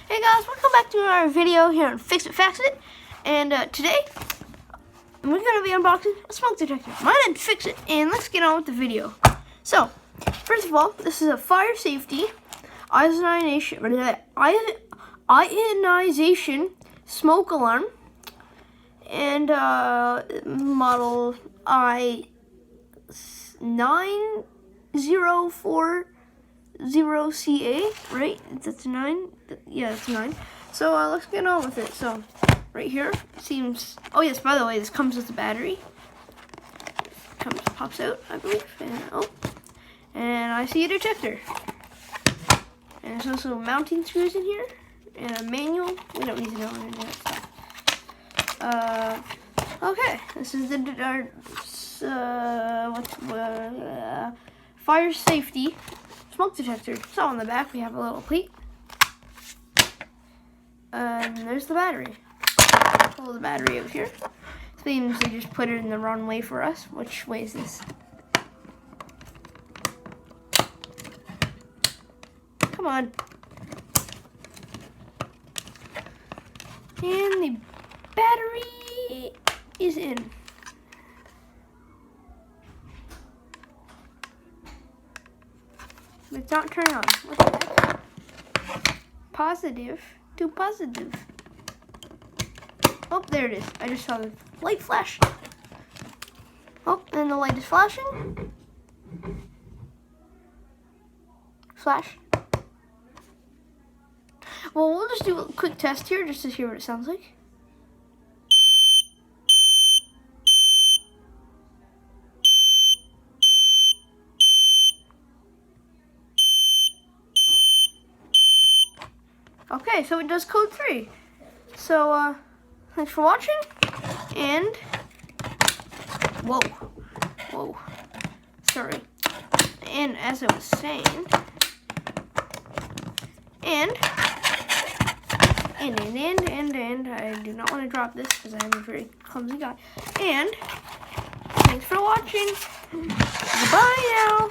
Hey guys, welcome back to our video here on Fix It, Fax It. And today, we're going to be unboxing a smoke detector. My name's Fix It, and let's get on with the video. So, first of all, this is a fire safety ionization smoke alarm. And model I9040CA, right? That's 9. Yeah, that's 9. So let's get on with it. So right here seems. Oh yes, by the way, this comes with a battery. Pops out, I believe. And I see a detector. And there's also mounting screws in here and a manual. We don't need to know any of that stuff. Okay, this is the fire safety smoke detector. So on the back we have a little plate. And there's the battery. Pull the battery out here. This means they just put it in the wrong way for us. Which way is this? Come on. And the battery is in. It's not turned on. What the heck? Positive to positive. Oh, there it is. I just saw the light flash. Oh, and the light is flashing. Flash. Well, we'll just do a quick test here just to hear what it sounds like. Okay, so it does code 3. So, thanks for watching, and, whoa, sorry. And as I was saying, and I do not want to drop this because I am a very clumsy guy. And, thanks for watching. Goodbye now.